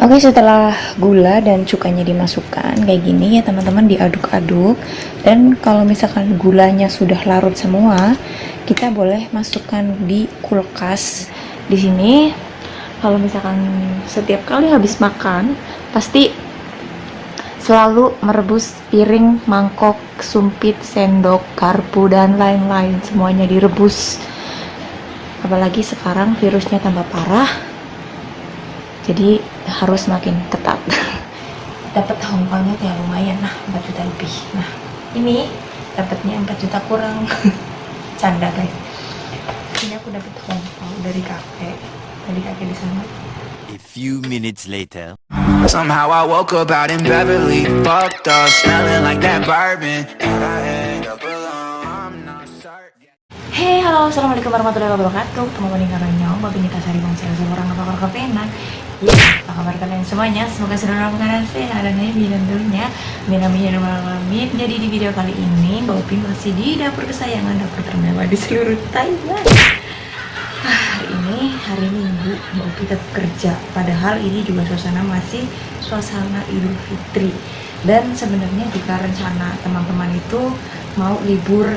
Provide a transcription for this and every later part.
Oke, setelah gula dan cukanya dimasukkan kayak gini ya teman-teman, diaduk-aduk. Dan kalau misalkan gulanya sudah larut semua, kita boleh masukkan di kulkas. Di sini kalau misalkan setiap kali habis makan pasti selalu merebus piring, mangkok, sumpit, sendok, garpu dan lain-lain, semuanya direbus. Apalagi sekarang virusnya tambah parah, jadi harus makin ketat. Dapat hongkongnya ya lumayan, nah 4 juta lebih. Nah ini dapatnya 4 juta kurang. Canda guys, ini aku dapat hongkong dari kakek, tadi kakek di sana. A few minutes later. Somehow I woke up out in Beverly, fucked up, smelling like that bourbon, and I end up alone. I'm not certain. Hey, halo, assalamualaikum warahmatullahi wabarakatuh. Ketemu lagi dengan Nyong, Babi Nita Sari Bangsa seorang apa kepenak. Ya, apa kabar kalian semuanya? Semoga sedang dalam keadaan sehat dan happy tentunya. Amin. Jadi di video kali ini, Mbak Upi masih di dapur kesayangan, dapur termewah di seluruh Thailand. Hari ini hari Minggu, Mbak Upi tetap kerja. Padahal ini juga masih suasana Idul Fitri. Dan sebenarnya jika rencana teman-teman itu mau libur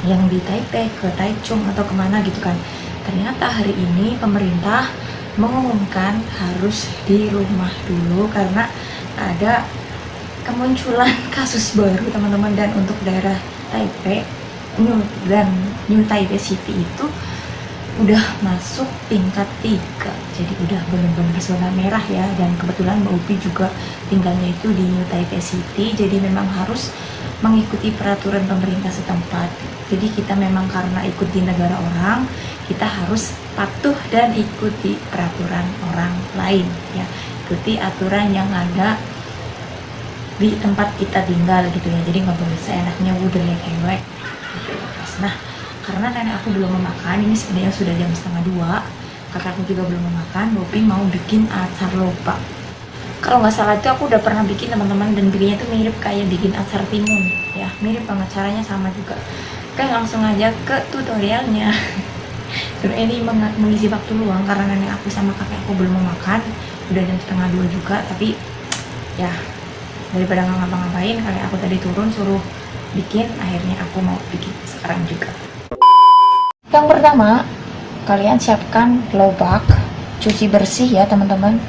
yang di Taipei ke Taichung atau kemana gitu kan, ternyata hari ini pemerintah mengumumkan harus di rumah dulu karena ada kemunculan kasus baru teman-teman. Dan untuk daerah Taipei New Taipei City itu udah masuk tingkat 3, jadi udah benar-benar zona merah ya. Dan kebetulan Mbak Upi juga tinggalnya itu di New Taipei City, jadi memang harus mengikuti peraturan pemerintah setempat. Jadi kita memang karena ikut di negara orang, kita harus patuh dan ikuti peraturan orang lain ya, ikuti aturan yang ada di tempat kita tinggal gitu ya. Jadi nggak boleh seenaknya udah lewek gitu. Nah, karena nenek aku belum mau makan, ini sebenarnya sudah jam 1:30, kakakku juga belum mau makan, Bopi mau bikin acar lobak. Kalau nggak salah itu aku udah pernah bikin teman-teman, dan bikinnya tuh mirip kayak bikin acar timun ya, mirip banget, caranya sama juga. Oke, langsung aja ke tutorialnya. Dan ini mengisi waktu luang karena nenek aku sama kakek aku belum mau makan, udah jam 1:30 juga. Tapi ya daripada nggak ngapa-ngapain, kakek aku tadi turun suruh bikin, akhirnya aku mau bikin sekarang juga. Yang pertama, kalian siapkan lobak, cuci bersih ya teman-teman,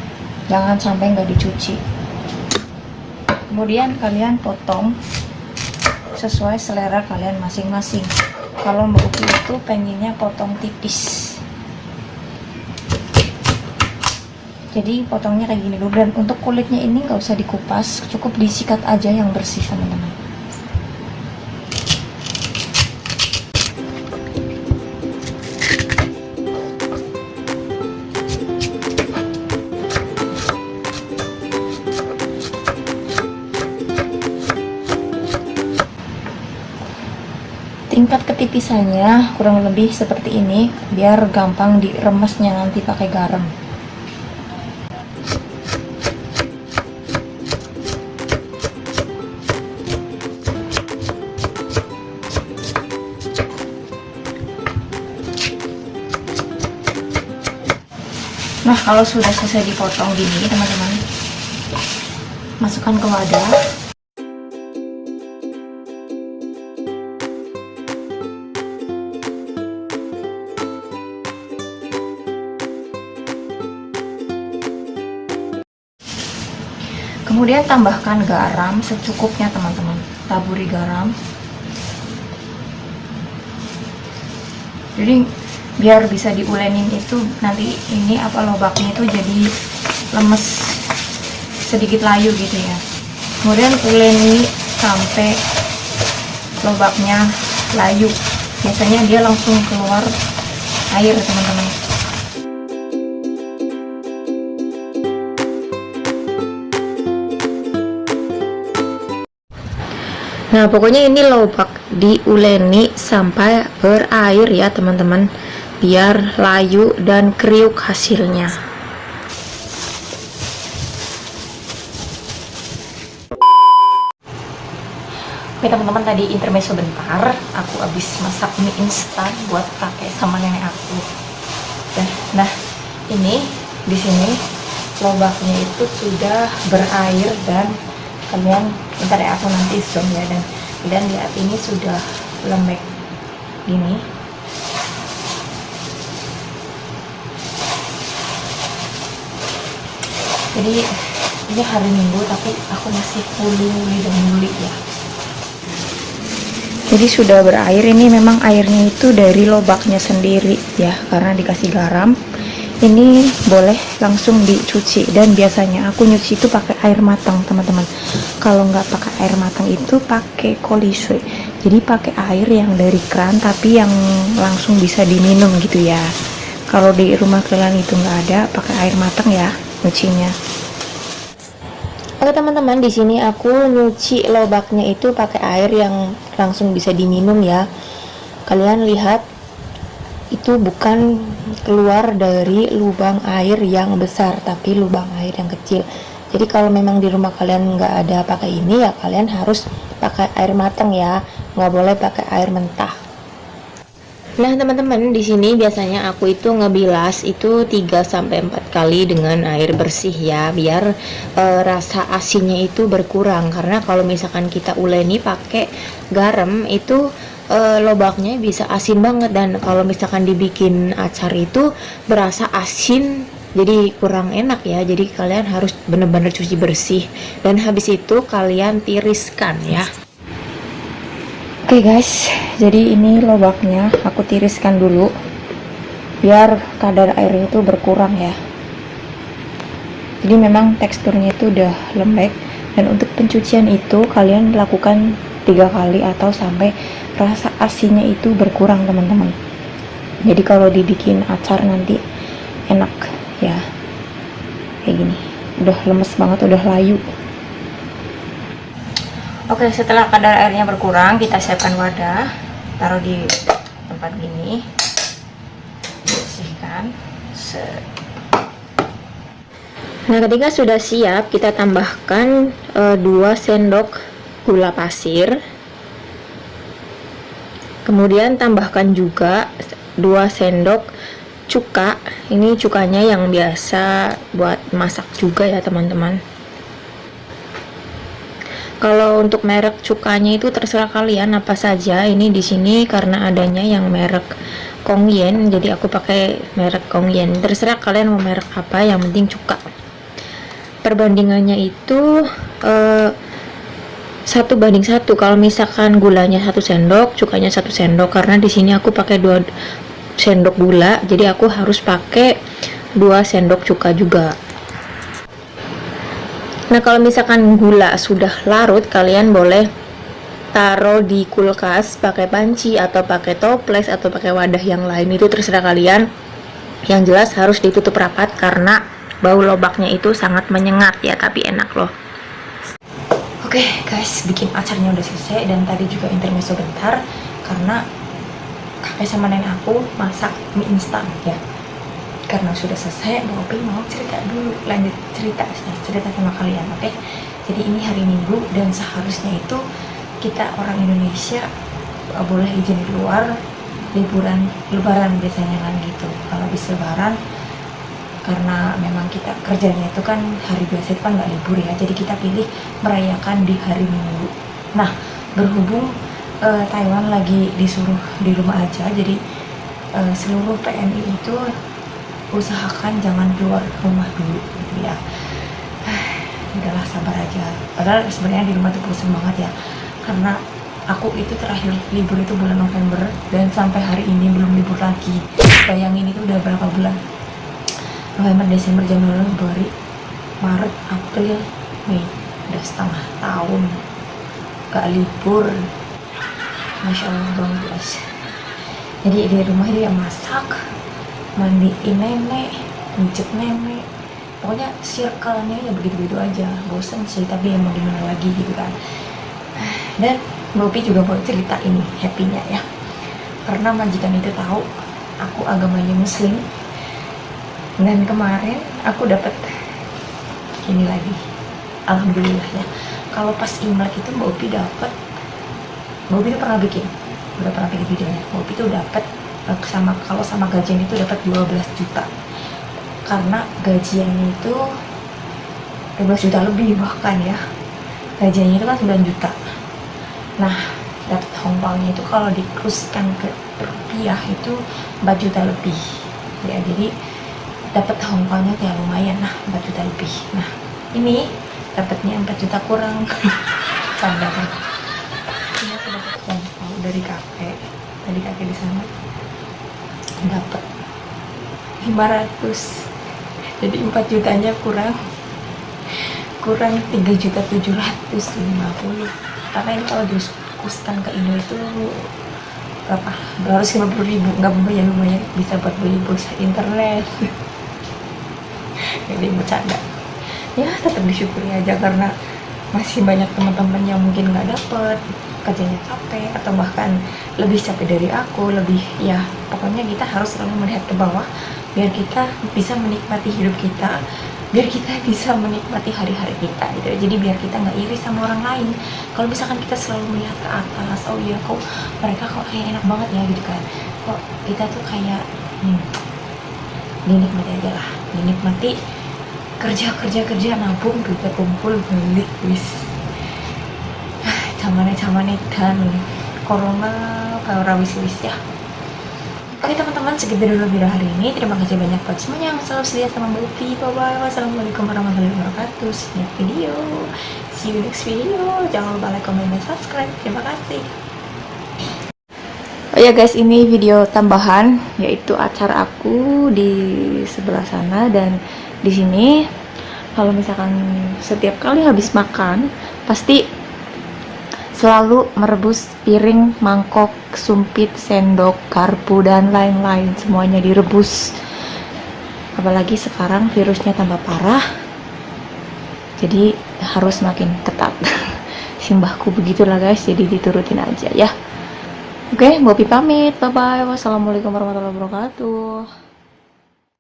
jangan sampai nggak dicuci. Kemudian kalian potong sesuai selera kalian masing-masing. Kalau Mbak Uki itu pengennya potong tipis, jadi potongnya kayak gini dulu. Dan untuk kulitnya ini nggak usah dikupas, cukup disikat aja yang bersih teman-teman. Tingkat ketipisannya kurang lebih seperti ini, biar gampang diremesnya nanti pakai garam. Nah, kalau sudah selesai dipotong gini teman-teman, masukkan ke wadah. Kemudian tambahkan garam secukupnya teman-teman, taburi garam. Jadi biar bisa diulenin itu nanti ini lobaknya itu jadi lemes, sedikit layu gitu ya. Kemudian uleni sampai lobaknya layu, biasanya dia langsung keluar air teman-teman. Nah, pokoknya ini lobak diuleni sampai berair ya teman-teman, biar layu dan kriuk hasilnya. Oke teman-teman, tadi intermezzo bentar, aku habis masak mie instan buat kakek sama nenek aku. Nah, ini di sini lobaknya itu sudah berair dan kalian bentar ya, aku nanti zoom ya, dan kalian lihat ini sudah lembek gini. Jadi ini hari Minggu tapi aku masih kuli dan muli ya. Jadi sudah berair, ini memang airnya itu dari lobaknya sendiri ya, karena dikasih garam. Ini boleh langsung dicuci, dan biasanya aku nyuci itu pakai air matang teman-teman. Kalau nggak pakai air matang itu pakai koliswe, jadi pakai air yang dari keran tapi yang langsung bisa diminum gitu ya. Kalau di rumah kalian itu nggak ada, pakai air matang ya nyucinya. Oke teman-teman, di sini aku nyuci lobaknya itu pakai air yang langsung bisa diminum ya. Kalian lihat, itu bukan keluar dari lubang air yang besar tapi lubang air yang kecil. Jadi kalau memang di rumah kalian nggak ada pakai ini ya, kalian harus pakai air matang ya, nggak boleh pakai air mentah. Nah teman-teman, di sini biasanya aku itu ngebilas itu 3-4 kali dengan air bersih ya, biar rasa asinnya itu berkurang. Karena kalau misalkan kita uleni pakai garam itu lobaknya bisa asin banget, dan kalau misalkan dibikin acar itu berasa asin, jadi kurang enak ya. Jadi kalian harus bener-bener cuci bersih, dan habis itu kalian tiriskan ya. Oke guys, jadi ini lobaknya aku tiriskan dulu biar kadar airnya itu berkurang ya. Jadi memang teksturnya itu udah lembek, dan untuk pencucian itu kalian lakukan 3 kali atau sampai rasa asinnya itu berkurang teman-teman. Jadi kalau dibikin acar nanti enak ya, kayak gini udah lemes banget, udah layu. Oke, setelah kadar airnya berkurang, kita siapkan wadah, taruh di tempat gini, bersihkan. Nah, ketika sudah siap, kita tambahkan 2 sendok gula pasir. Kemudian tambahkan juga 2 sendok cuka. Ini cukanya yang biasa buat masak juga ya teman-teman. Kalau untuk merek cukanya itu terserah kalian apa saja. Ini di sini karena adanya yang merek Kongyen, jadi aku pakai merek Kongyen. Terserah kalian mau merek apa, yang penting cuka. Perbandingannya itu 1:1. Kalau misalkan gulanya 1 sendok, cukanya 1 sendok. Karena di sini aku pakai 2 sendok gula, jadi aku harus pakai 2 sendok cuka juga. Nah, kalau misalkan gula sudah larut, kalian boleh taruh di kulkas pakai panci atau pakai toples atau pakai wadah yang lain, itu terserah kalian. Yang jelas harus ditutup rapat karena bau lobaknya itu sangat menyengat ya, tapi enak loh. Oke guys, bikin acarnya udah selesai, dan tadi juga intermezzo bentar karena kakek sama nenek aku masak mie instan ya. Karena sudah selesai, Mbak Opi mau cerita dulu, lanjut cerita sama kalian, oke? Jadi ini hari Minggu, dan seharusnya itu kita orang Indonesia boleh izin di luar, lebaran biasanya kan gitu. Kalau habis lebaran, karena memang kita kerjanya itu kan hari biasa itu kan nggak libur ya, jadi kita pilih merayakan di hari Minggu. Nah, berhubung Taiwan lagi disuruh di rumah aja, jadi seluruh PMI itu usahakan jangan keluar rumah dulu gitu ya. Udahlah, sabar aja. Padahal sebenarnya di rumah tuh bosan banget ya, karena aku itu terakhir libur itu bulan November, dan sampai hari ini belum libur lagi. Bayangin itu udah berapa bulan? November, Desember, Januari, Februari, Maret, April, Mei, udah setengah tahun gak libur. Masya Allah banget guys. Jadi di rumah dia masak, mandiin nenek, mijit nenek, pokoknya circle-nya ya begitu-begitu aja. Bosen sih, tapi ya mau gimana lagi gitu kan. Dan Bopi juga mau cerita ini happy-nya ya, karena majikan itu tahu aku agamanya Muslim, dan kemarin aku dapat ini lagi, alhamdulillah ya. Kalau pas Imlek itu Bopi dapat, Bopi itu udah pernah bikin videonya. Bopi itu dapat kalau sama gajian itu dapat 12 juta, karena gajiannya itu 12 juta lebih bahkan ya. Gajinya itu kan 9 juta. Nah, dapat hongpangnya itu kalau dikuruskan ke rupiah itu 4 juta lebih. Ya, jadi dapat hongpangnya ya lumayan lah, 4 juta lebih. Nah, ini dapatnya 4 juta kurang. Canda kan. Ini aku dapat hongpang dari kakek. Tadi kakek di sana dapat 500. Jadi 4 jutanya kurang 3.750.000, karena ini kalau dikuruskan ke Indo itu berapa? 250.000, nggak lumayan bisa buat beli pulsa internet. Jadi bercanda ya, tetap disyukuri aja karena masih banyak teman-teman yang mungkin nggak dapet, kerjanya capek atau bahkan lebih capek dari aku, lebih ya pokoknya kita harus selalu melihat ke bawah biar kita bisa menikmati hidup kita, biar kita bisa menikmati hari-hari kita gitu. Jadi biar kita nggak iri sama orang lain. Kalau misalkan kita selalu melihat ke atas, oh iya kok mereka kok kayak enak banget ya gitu kan, kok kita tuh kayak dinikmati aja lah, dinikmati, kerja nabung duitnya kumpul beli wis camane dan corona para wis ya. Oke teman-teman, segitu dulu video hari ini. Terima kasih banyak buat semuanya yang selalu setia sama Bopi. Bye-bye. Wassalamualaikum warahmatullahi wabarakatuh. See you next video. See you next video. Jangan lupa like, comment, dan subscribe. Terima kasih. Oh ya guys, ini video tambahan, yaitu acara aku di sebelah sana dan di sini. Kalau misalkan setiap kali habis makan, pasti selalu merebus piring, mangkok, sumpit, sendok, garpu, dan lain-lain. Semuanya direbus. Apalagi sekarang virusnya tambah parah. Jadi harus makin ketat. Simbahku begitulah guys, jadi diturutin aja ya. Oke, Bopi pamit. Bye-bye. Wassalamualaikum warahmatullahi wabarakatuh.